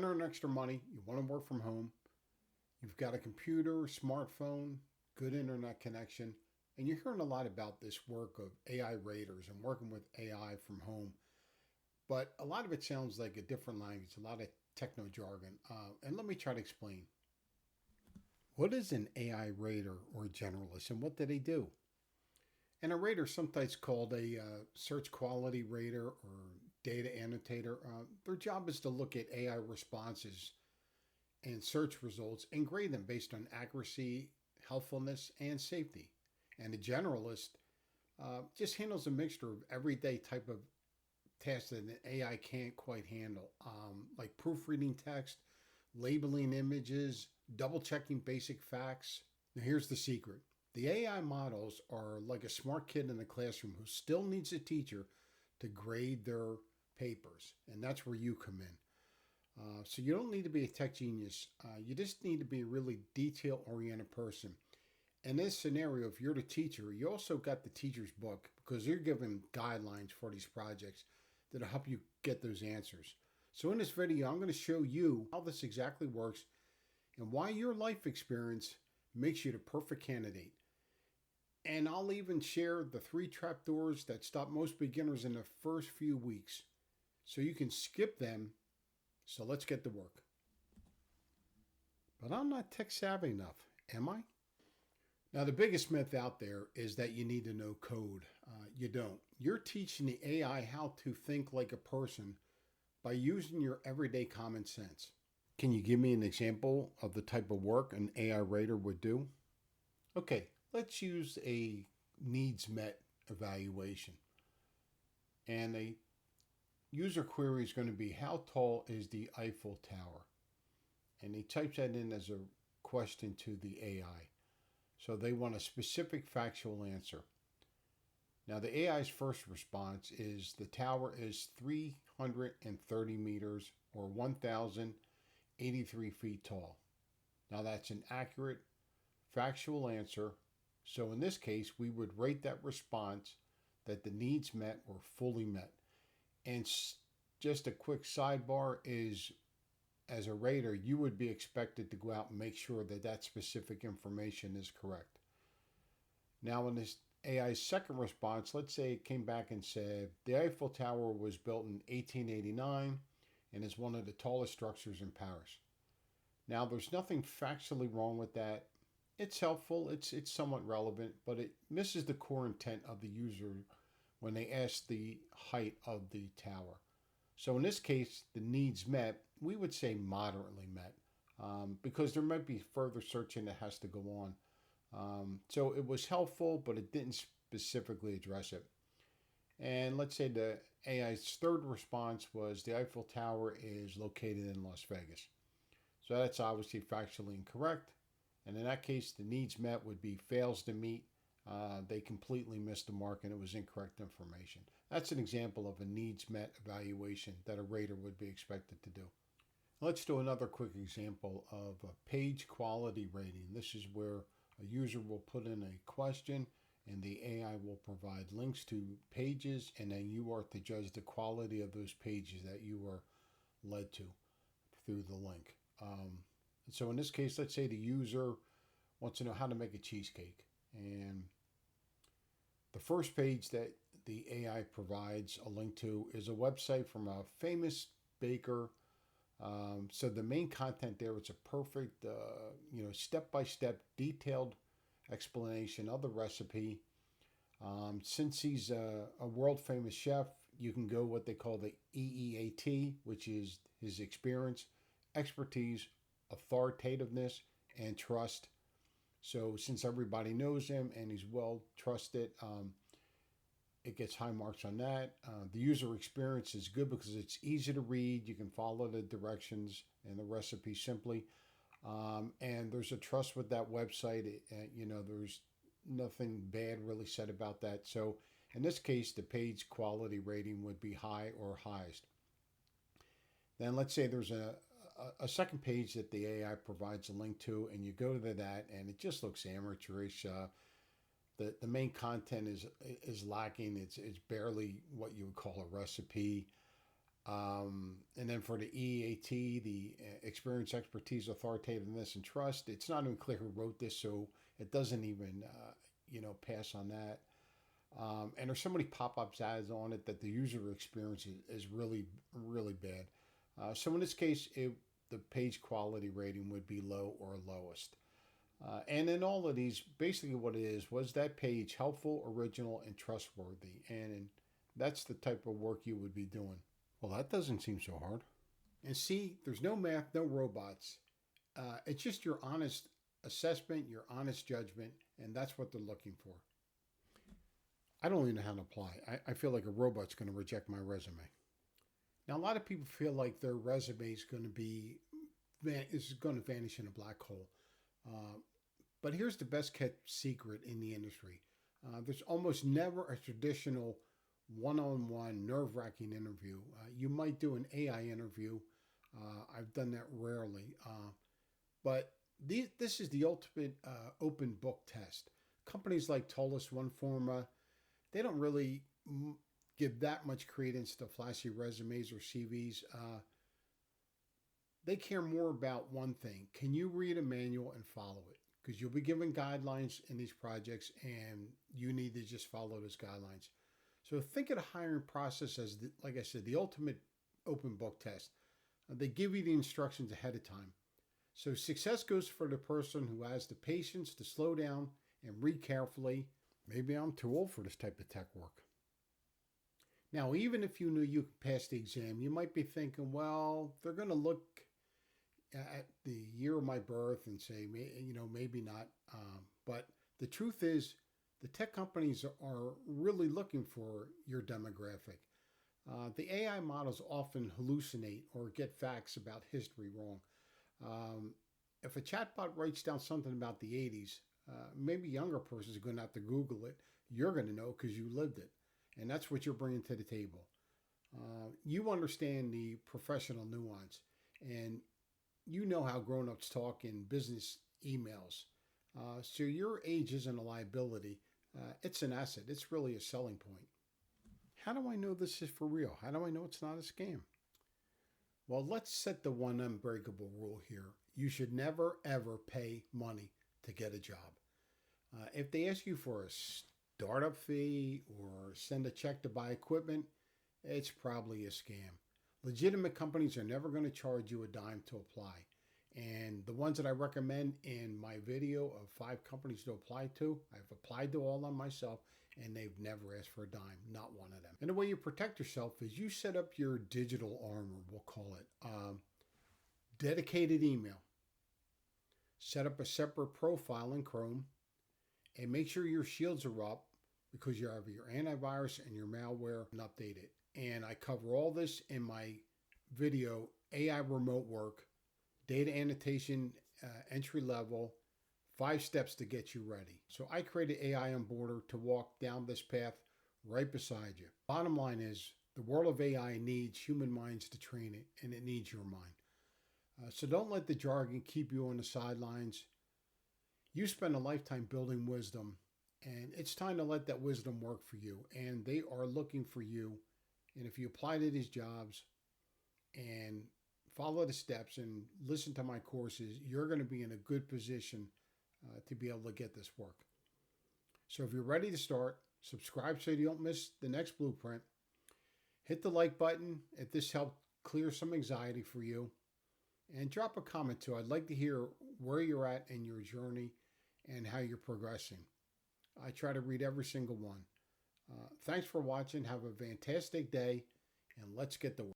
to earn extra money, you want to work from home, you've got a computer, smartphone, good internet connection, and you're hearing a lot about this work of AI raters and working with AI from home. But a lot of it sounds like a different language, a lot of techno jargon. And let me try to explain. What is an AI rater or generalist, and what do they do? And a rater, sometimes called a search quality rater or data annotator, their job is to look at AI responses and search results and grade them based on accuracy, helpfulness, and safety. And a generalist just handles a mixture of everyday type of tasks that an AI can't quite handle, like proofreading text, labeling images, double checking basic facts. Now, here's the secret: the AI models are like a smart kid in the classroom who still needs a teacher to grade their papers, and that's where you come in. So you don't need to be a tech genius. You just need to be a really detail-oriented person. In this scenario, if you're the teacher, you also got the teacher's book because you're given guidelines for these projects that'll help you get those answers. So in this video, I'm going to show you how this exactly works and why your life experience makes you the perfect candidate. And I'll even share the 3 trapdoors that stop most beginners in the first few weeks. So you can skip them. So let's get to work. But I'm not tech savvy enough, am I? Now, the biggest myth out there is that you need to know code. You don't. You're teaching the AI how to think like a person by using your everyday common sense. Can you give me an example of the type of work an AI rater would do? Okay, let's use a needs met evaluation. And a user query is going to be, how tall is the Eiffel Tower? And he types that in as a question to the AI. So they want a specific factual answer. Now the AI's first response is the tower is 330 meters or 1,083 feet tall. Now that's an accurate factual answer. So in this case, we would rate that response that the needs met or fully met. And just a quick sidebar is, as a rater, you would be expected to go out and make sure that that specific information is correct. Now, in this AI's second response, let's say it came back and said the Eiffel Tower was built in 1889 and is one of the tallest structures in Paris. Now, there's nothing factually wrong with that. It's helpful, it's somewhat relevant, but it misses the core intent of the user when they ask the height of the tower. So in this case, the needs met, we would say moderately met, because there might be further searching that has to go on. So it was helpful, but it didn't specifically address it. And let's say the AI's third response was the Eiffel Tower is located in Las Vegas. So that's obviously factually incorrect. And in that case, the needs met would be fails to meet. They completely missed the mark and it was incorrect information. That's an example of a needs met evaluation that a rater would be expected to do. Let's do another quick example of a page quality rating. This is where a user will put in a question and the AI will provide links to pages, and then you are to judge the quality of those pages that you are led to through the link. So in this case, let's say the user wants to know how to make a cheesecake. And the first page that the AI provides a link to is a website from a famous baker. So the main content there, it's a perfect, step-by-step detailed explanation of the recipe. Since he's a world-famous chef, you can go what they call the EEAT, which is his experience, expertise, authoritativeness, and trust. So since everybody knows him and he's well trusted, it gets high marks on that. The user experience is good because it's easy to read. You can follow the directions and the recipe simply. And there's a trust with that website. There's nothing bad really said about that. So in this case, the page quality rating would be high or highest. Then let's say there's a second page that the AI provides a link to, and you go to that, and it just looks amateurish. The main content is lacking. It's barely what you would call a recipe. And then for the EAT, the experience, expertise, authoritativeness, and trust, it's not even clear who wrote this, so it doesn't even, pass on that. And there's so many pop-ups ads on it that the user experience is really, really bad. So in this case, the page quality rating would be low or lowest. And in all of these, basically what it is, was that page helpful, original, and trustworthy? And that's the type of work you would be doing. Well, that doesn't seem so hard. And see, there's no math, no robots. It's just your honest assessment, your honest judgment, and that's what they're looking for. I don't even know how to apply. I feel like a robot's going to reject my resume. Now, a lot of people feel like their resume is going to vanish in a black hole. But here's the best kept secret in the industry. There's almost never a traditional one-on-one nerve-wracking interview. You might do an AI interview. I've done that rarely. But this is the ultimate open book test. Companies like Tolis, OneForma, they don't really give that much credence to flashy resumes or CVs. They care more about one thing. Can you read a manual and follow it? Because you'll be given guidelines in these projects and you need to just follow those guidelines. So think of the hiring process as, like I said, the ultimate open book test. They give you the instructions ahead of time. So success goes for the person who has the patience to slow down and read carefully. Maybe I'm too old for this type of tech work. Now, even if you knew you could pass the exam, you might be thinking, well, they're going to look at the year of my birth and say, maybe not. But the truth is, the tech companies are really looking for your demographic. The AI models often hallucinate or get facts about history wrong. If a chatbot writes down something about the 80s, maybe a younger person is going to have to Google it. You're going to know because you lived it. And that's what you're bringing to the table. You understand the professional nuance, and you know how grown-ups talk in business emails. So your age isn't a liability. It's an asset. It's really a selling point. How do I know this is for real? How do I know it's not a scam? Well, let's set the one unbreakable rule here. You should never, ever pay money to get a job. If they ask you for a startup fee or send a check to buy equipment, it's probably a scam. Legitimate companies are never going to charge you a dime to apply. And the ones that I recommend in my video of 5 companies to apply to, I've applied to all of them myself, and they've never asked for a dime, not one of them. And the way you protect yourself is you set up your digital armor, we'll call it. Dedicated email. Set up a separate profile in Chrome, and make sure your shields are up because you have your antivirus and your malware and update it. And I cover all this in my video, AI remote work, data annotation, entry level, 5 steps to get you ready. So I created AI Onboarder to walk down this path right beside you. Bottom line is, the world of AI needs human minds to train it, and it needs your mind. So don't let the jargon keep you on the sidelines. You spend a lifetime building wisdom, and it's time to let that wisdom work for you. And they are looking for you. And if you apply to these jobs and follow the steps and listen to my courses, you're going to be in a good position to be able to get this work. So if you're ready to start, subscribe so you don't miss the next blueprint. Hit the like button if this helped clear some anxiety for you. And drop a comment too. I'd like to hear where you're at in your journey and how you're progressing. I try to read every single one. Thanks for watching. Have a fantastic day, and let's get to work.